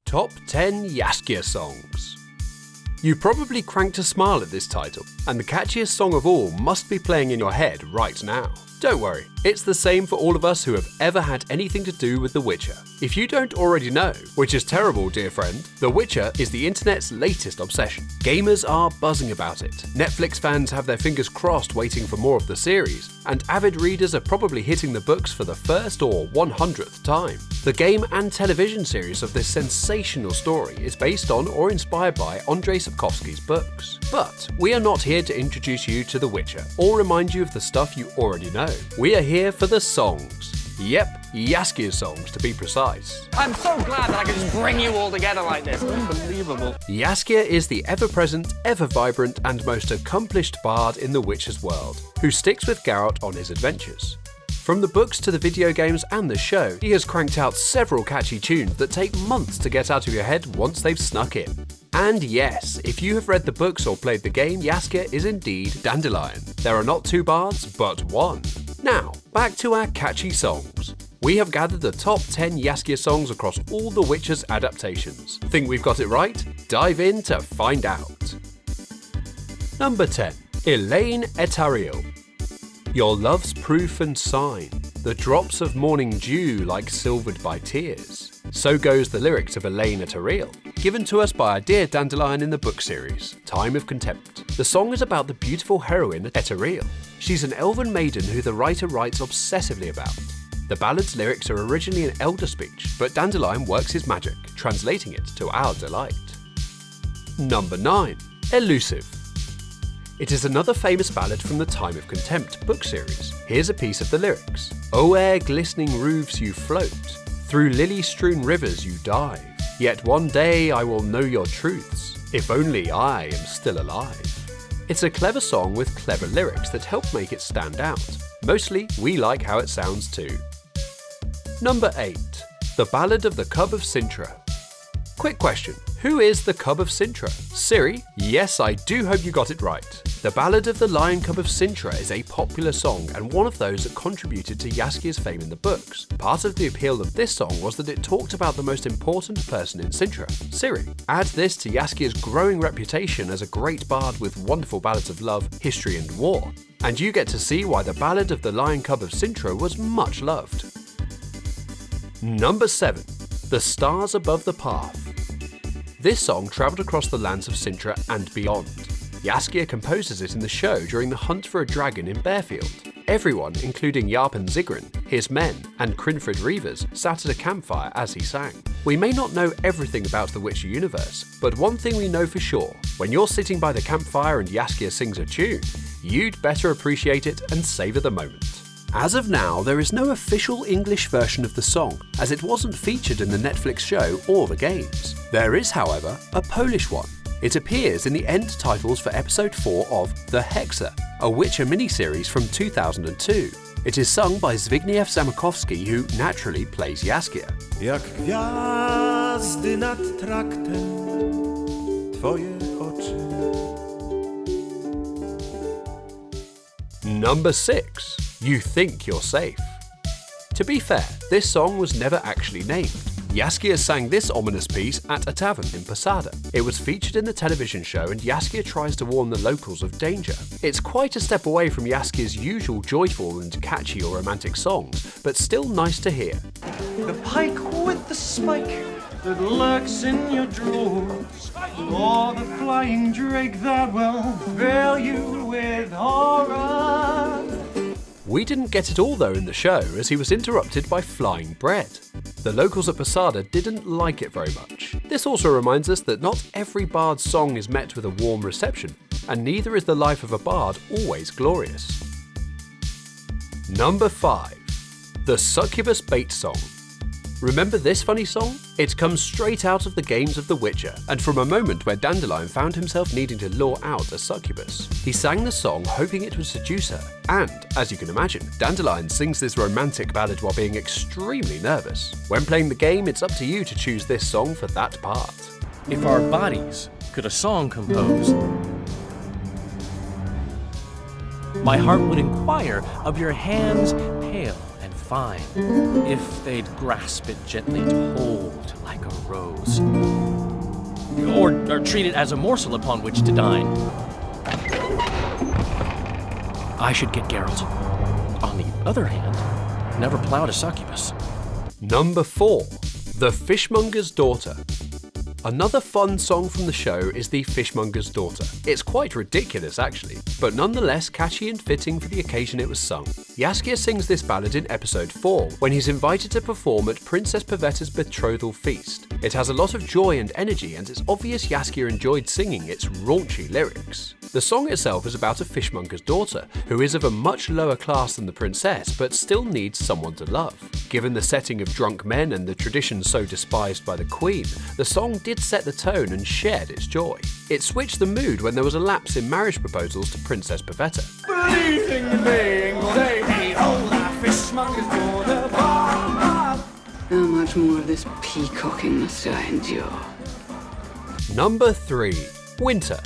Top 10 Jaskier Songs. You probably cranked a smile at this title, and the catchiest song of all must be playing in your head right now. Don't worry, it's the same for all of us who have ever had anything to do with The Witcher. If you don't already know, which is terrible, dear friend, The Witcher is the internet's latest obsession. Gamers are buzzing about it, Netflix fans have their fingers crossed waiting for more of the series, and avid readers are probably hitting the books for the first or 100th time. The game and television series of this sensational story is based on or inspired by Andrzej Sapkowski's books. But we are not here to introduce you to The Witcher, or remind you of the stuff you already know. We are here for the songs. Yep, Jaskier songs to be precise. I'm so glad that I could just bring you all together like this. Unbelievable. Jaskier is the ever-present, ever-vibrant and most accomplished bard in The Witcher's world, who sticks with Geralt on his adventures. From the books to the video games and the show, he has cranked out several catchy tunes that take months to get out of your head once they've snuck in. And yes, if you have read the books or played the game, Jaskier is indeed Dandelion. There are not two bards, but one. Now, back to our catchy songs. We have gathered the top 10 Jaskier songs across all The Witcher's adaptations. Think we've got it right? Dive in to find out. Number 10. Elaine et Ariel. Your love's proof and sign, the drops of morning dew like silvered by tears. So goes the lyrics of Elaine et Ariel, given to us by our dear Dandelion in the book series, Time of Contempt. The song is about the beautiful heroine et Ariel. She's an elven maiden who the writer writes obsessively about. The ballad's lyrics are originally an elder speech, but Dandelion works his magic, translating it to our delight. Number 9. Elusive. It is another famous ballad from the Time of Contempt book series. Here's a piece of the lyrics. O'er glistening roofs you float, through lily-strewn rivers you dive, yet one day I will know your truths, if only I am still alive. It's a clever song with clever lyrics that help make it stand out. Mostly, we like how it sounds too. Number 8. The Ballad of the Cub of Cintra. Quick question, who is the Cub of Cintra? Siri? Yes, I do hope you got it right. The Ballad of the Lion Cub of Cintra is a popular song and one of those that contributed to Jaskier's fame in the books. Part of the appeal of this song was that it talked about the most important person in Cintra, Siri. Add this to Jaskier's growing reputation as a great bard with wonderful ballads of love, history and war, and you get to see why the Ballad of the Lion Cub of Cintra was much loved. Number 7. The Stars Above the Path. This song travelled across the lands of Cintra and beyond. Jaskier composes it in the show during the hunt for a dragon in Bearfield. Everyone, including Jarp and Zigrin, his men, and Crinfrid Reavers, sat at a campfire as he sang. We may not know everything about the Witcher universe, but one thing we know for sure, when you're sitting by the campfire and Jaskier sings a tune, you'd better appreciate it and savour the moment. As of now, there is no official English version of the song, as it wasn't featured in the Netflix show or the games. There is, however, a Polish one. It appears in the end titles for episode 4 of The Hexer, a Witcher miniseries from 2002. It is sung by Zbigniew Zamkowski, who naturally plays Jaskier. Jak gwiazdy nad traktem, twoje oczy. Number 6. You Think You're Safe. To be fair, this song was never actually named. Jaskier sang this ominous piece at a tavern in Posada. It was featured in the television show and Jaskier tries to warn the locals of danger. It's quite a step away from Jaskier's usual joyful and catchy or romantic songs, but still nice to hear. The pike with the spike that lurks in your drawers, or the flying drake that will fill you with horror. We didn't get it all though in the show, as he was interrupted by flying bread. The locals at Posada didn't like it very much. This also reminds us that not every bard's song is met with a warm reception, and neither is the life of a bard always glorious. Number 5. The Succubus Bait Song. Remember this funny song? It comes straight out of the games of The Witcher, and from a moment where Dandelion found himself needing to lure out a succubus. He sang the song hoping it would seduce her, and, as you can imagine, Dandelion sings this romantic ballad while being extremely nervous. When playing the game, it's up to you to choose this song for that part. If our bodies could a song compose, my heart would inquire of your hands pale and fine if they'd grasp it gently to hold like a rose. Or treat it as a morsel upon which to dine. I should get Geralt. On the other hand, never plowed a succubus. Number 4. The Fishmonger's Daughter. Another fun song from the show is The Fishmonger's Daughter. It's quite ridiculous actually, but nonetheless catchy and fitting for the occasion it was sung. Jaskier sings this ballad in episode 4, when he's invited to perform at Princess Pavetta's betrothal feast. It has a lot of joy and energy, and it's obvious Jaskier enjoyed singing its raunchy lyrics. The song itself is about a fishmonger's daughter, who is of a much lower class than the princess, but still needs someone to love. Given the setting of drunk men and the traditions so despised by the queen, the song did set the tone and shared its joy. It switched the mood when there was a lapse in marriage proposals to Princess Pavetta. Believing in being lady, oh, that fishmonger's daughter, Bob. How much more of this peacocking must I endure? Number 3. Winter.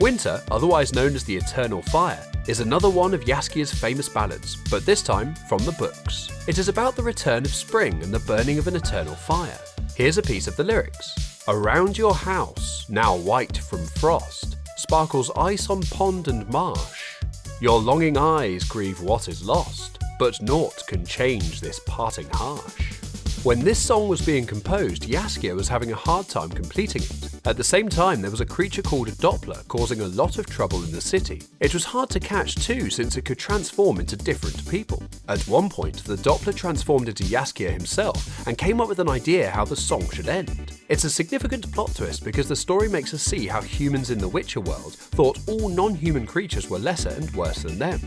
Winter, otherwise known as the Eternal Fire, is another one of Jaskier's famous ballads, but this time from the books. It is about the return of spring and the burning of an eternal fire. Here's a piece of the lyrics. Around your house, now white from frost, sparkles ice on pond and marsh. Your longing eyes grieve what is lost, but naught can change this parting harsh. When this song was being composed, Jaskier was having a hard time completing it. At the same time, there was a creature called a Doppler causing a lot of trouble in the city. It was hard to catch too, since it could transform into different people. At one point, the Doppler transformed into Jaskier himself and came up with an idea how the song should end. It's a significant plot twist because the story makes us see how humans in the Witcher world thought all non-human creatures were lesser and worse than them.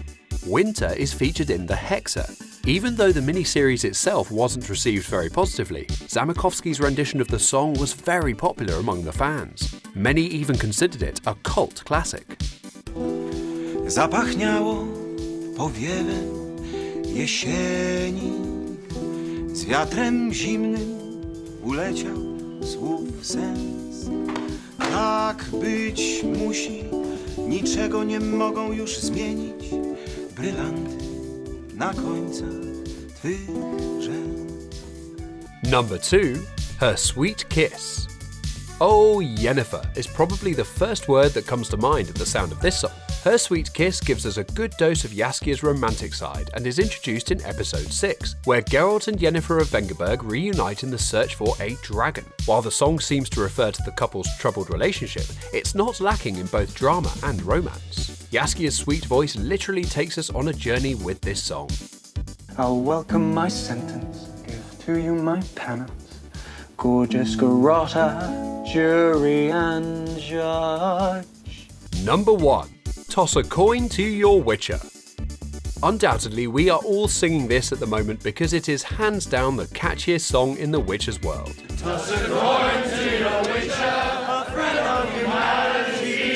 Winter is featured in the Hexer. Even though the miniseries itself wasn't received very positively, Zamachowski's rendition of the song was very popular among the fans. Many even considered it a cult classic. Zapachniało powiewem jesieni, z wiatrem zimnym uleciał słów sens. Tak być musi, niczego nie mogą już zmienić brylanty na końcach twych rzęs. Number 2. Her Sweet Kiss. Oh, Yennefer is probably the first word that comes to mind at the sound of this song. Her Sweet Kiss gives us a good dose of Jaskier's romantic side and is introduced in episode 6, where Geralt and Yennefer of Vengerberg reunite in the search for a dragon. While the song seems to refer to the couple's troubled relationship, it's not lacking in both drama and romance. Jaskier's sweet voice literally takes us on a journey with this song. I'll welcome my sentence, give to you my penance. Gorgeous garrotter, jury and judge. Number 1. Toss a coin to your Witcher. Undoubtedly, we are all singing this at the moment because it is hands down the catchiest song in the Witcher's world. Toss a coin to your Witcher, a friend of humanity.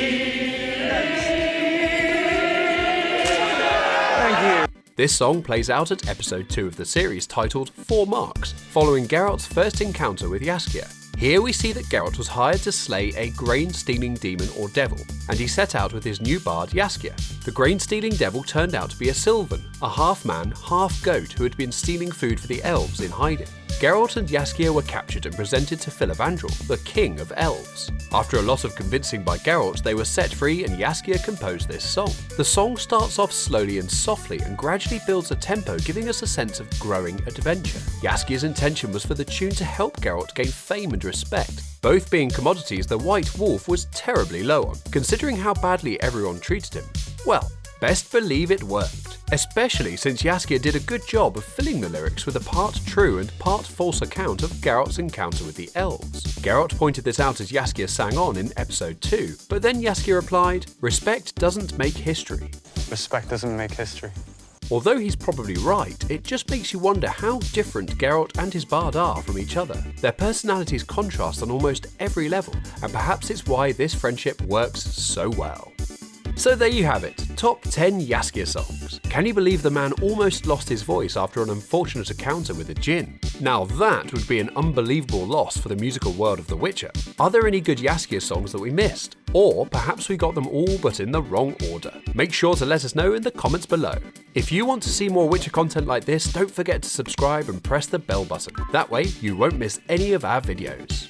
Thank you. This song plays out at episode 2 of the series titled 4 Marks, following Geralt's first encounter with Jaskier. Here we see that Geralt was hired to slay a grain-stealing demon or devil, and he set out with his new bard Jaskier. The grain-stealing devil turned out to be a Sylvan, a half-man, half-goat who had been stealing food for the elves in hiding. Geralt and Jaskier were captured and presented to Filavandrel, the king of elves. After a lot of convincing by Geralt, they were set free and Jaskier composed this song. The song starts off slowly and softly and gradually builds a tempo, giving us a sense of growing adventure. Jaskier's intention was for the tune to help Geralt gain fame and respect. Both being commodities the White Wolf was terribly low on, considering how badly everyone treated him. Well, best believe it worked, especially since Jaskier did a good job of filling the lyrics with a part true and part false account of Geralt's encounter with the elves. Geralt pointed this out as Jaskier sang on in episode 2, but then Jaskier replied, "Respect doesn't make history." Respect doesn't make history. Although he's probably right, it just makes you wonder how different Geralt and his bard are from each other. Their personalities contrast on almost every level, and perhaps it's why this friendship works so well. So there you have it, top 10 Jaskier songs. Can you believe the man almost lost his voice after an unfortunate encounter with a djinn? Now that would be an unbelievable loss for the musical world of The Witcher. Are there any good Jaskier songs that we missed? Or perhaps we got them all but in the wrong order. Make sure to let us know in the comments below. If you want to see more Witcher content like this, don't forget to subscribe and press the bell button. That way you won't miss any of our videos.